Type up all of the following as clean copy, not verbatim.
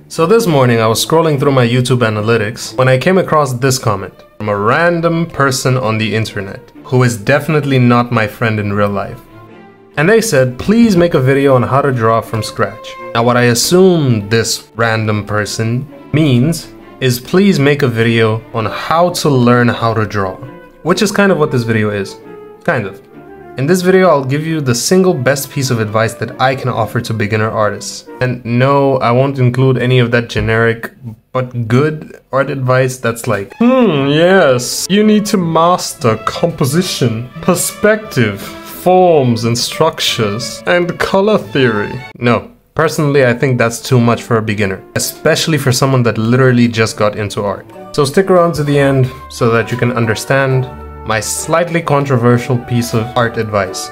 So this morning I was scrolling through my YouTube analytics when I came across this comment from a random person on the internet who is definitely not my friend in real life. And they said, please make a video on how to draw from scratch. Now what I assume this random person means is please make a video on how to learn how to draw, which is kind of what this video is. Kind of. In this video, I'll give you the single best piece of advice that I can offer to beginner artists. And no, I won't include any of that generic but good art advice that's like, yes, you need to master composition, perspective, forms and structures, and color theory. No, personally, I think that's too much for a beginner, especially for someone that literally just got into art. So stick around to the end so that you can understand my slightly controversial piece of art advice.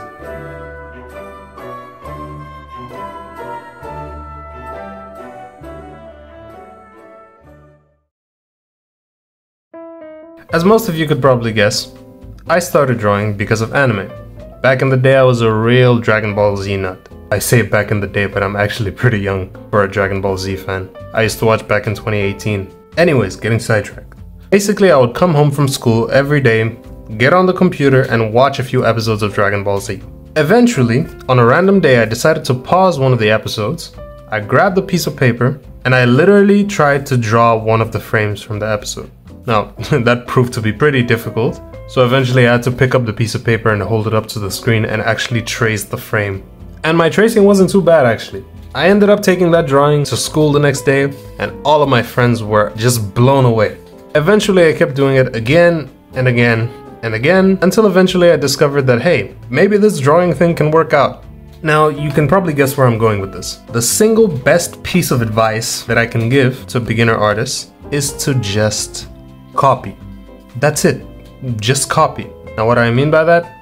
As most of you could probably guess, I started drawing because of anime. Back in the day, I was a real Dragon Ball Z nut. I say back in the day, but I'm actually pretty young for a Dragon Ball Z fan. I used to watch back in 2018. Anyways, getting sidetracked. Basically, I would come home from school every day, get on the computer and watch a few episodes of Dragon Ball Z. Eventually, on a random day, I decided to pause one of the episodes. I grabbed a piece of paper and I literally tried to draw one of the frames from the episode. Now, that proved to be pretty difficult, so eventually I had to pick up the piece of paper and hold it up to the screen and actually trace the frame. And my tracing wasn't too bad actually. I ended up taking that drawing to school the next day and all of my friends were just blown away. Eventually I kept doing it again and again and again, until eventually I discovered that, hey, maybe this drawing thing can work out. Now, you can probably guess where I'm going with this. The single best piece of advice that I can give to beginner artists is to just copy. That's it. Just copy. Now, what I mean by that?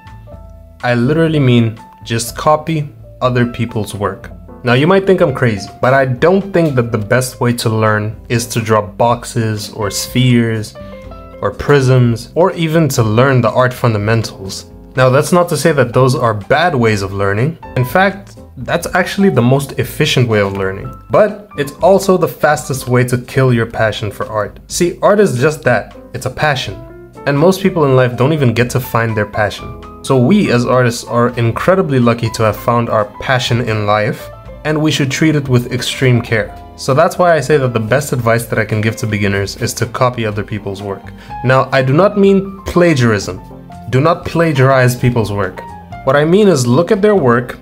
I literally mean just copy other people's work. Now, you might think I'm crazy, but I don't think that the best way to learn is to draw boxes or spheres or prisms, or even to learn the art fundamentals. Now, that's not to say that those are bad ways of learning. In fact, that's actually the most efficient way of learning. But it's also the fastest way to kill your passion for art. See, art is just that. It's a passion. And most people in life don't even get to find their passion. So we as artists are incredibly lucky to have found our passion in life, and we should treat it with extreme care. So that's why I say that the best advice that I can give to beginners is to copy other people's work. Now, I do not mean plagiarism. Do not plagiarize people's work. What I mean is look at their work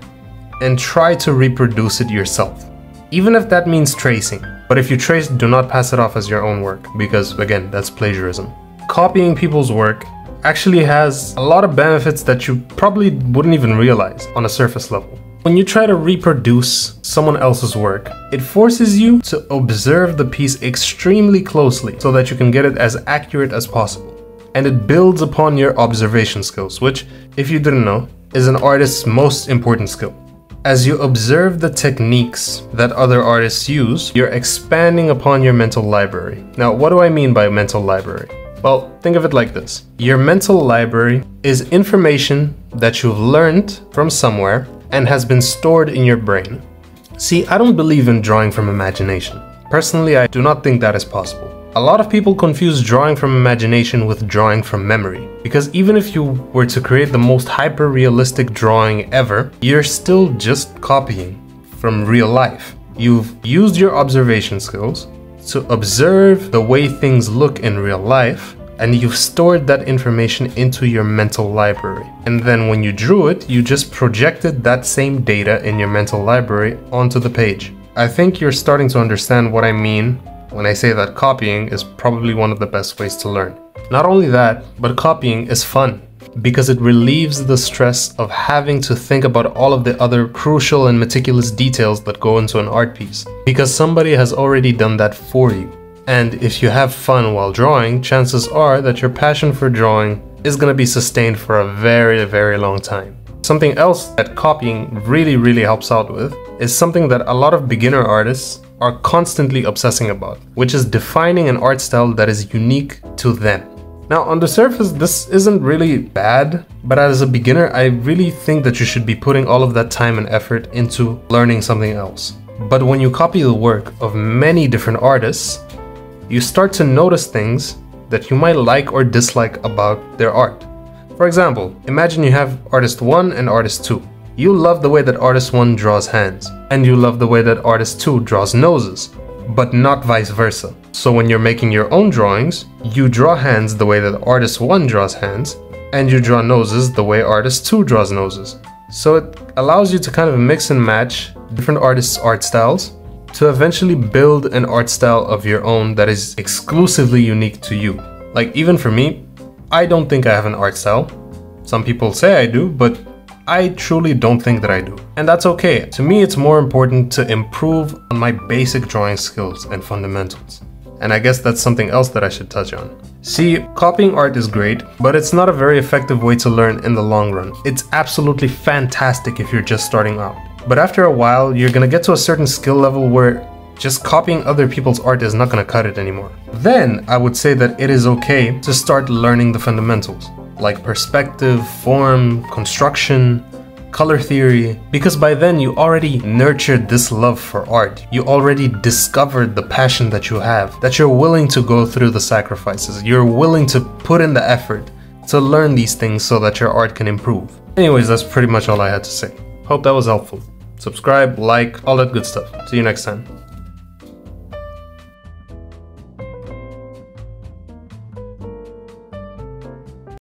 and try to reproduce it yourself. Even if that means tracing. But if you trace, do not pass it off as your own work, because again, that's plagiarism. Copying people's work actually has a lot of benefits that you probably wouldn't even realize on a surface level. When you try to reproduce someone else's work, it forces you to observe the piece extremely closely so that you can get it as accurate as possible. And it builds upon your observation skills, which, if you didn't know, is an artist's most important skill. As you observe the techniques that other artists use, you're expanding upon your mental library. Now, what do I mean by mental library? Well, think of it like this. Your mental library is information that you've learned from somewhere and has been stored in your brain. See, I don't believe in drawing from imagination. Personally, I do not think that is possible. A lot of people confuse drawing from imagination with drawing from memory, because even if you were to create the most hyper-realistic drawing ever, you're still just copying from real life. You've used your observation skills to observe the way things look in real life, and you've stored that information into your mental library. And then when you drew it, you just projected that same data in your mental library onto the page. I think you're starting to understand what I mean when I say that copying is probably one of the best ways to learn. Not only that, but copying is fun because it relieves the stress of having to think about all of the other crucial and meticulous details that go into an art piece, because somebody has already done that for you. And if you have fun while drawing, chances are that your passion for drawing is going to be sustained for a very, very long time. Something else that copying really helps out with is something that a lot of beginner artists are constantly obsessing about, which is defining an art style that is unique to them. Now, on the surface, this isn't really bad, but as a beginner, I really think that you should be putting all of that time and effort into learning something else. But when you copy the work of many different artists, you start to notice things that you might like or dislike about their art. For example, imagine you have artist 1 and artist 2. You love the way that artist 1 draws hands, and you love the way that artist 2 draws noses, but not vice versa. So when you're making your own drawings, you draw hands the way that artist 1 draws hands, and you draw noses the way artist 2 draws noses. So it allows you to kind of mix and match different artists' art styles to eventually build an art style of your own that is exclusively unique to you. Like, even for me, I don't think I have an art style. Some people say I do, but I truly don't think that I do. And that's okay. To me, it's more important to improve on my basic drawing skills and fundamentals. And I guess that's something else that I should touch on. See, copying art is great, but it's not a very effective way to learn in the long run. It's absolutely fantastic if you're just starting out. But after a while, you're gonna get to a certain skill level where just copying other people's art is not gonna cut it anymore. Then I would say that it is okay to start learning the fundamentals, like perspective, form, construction, color theory, because by then you already nurtured this love for art. You already discovered the passion that you have, that you're willing to go through the sacrifices. You're willing to put in the effort to learn these things so that your art can improve. Anyways, that's pretty much all I had to say. Hope that was helpful. Subscribe, like, all that good stuff. See you next time.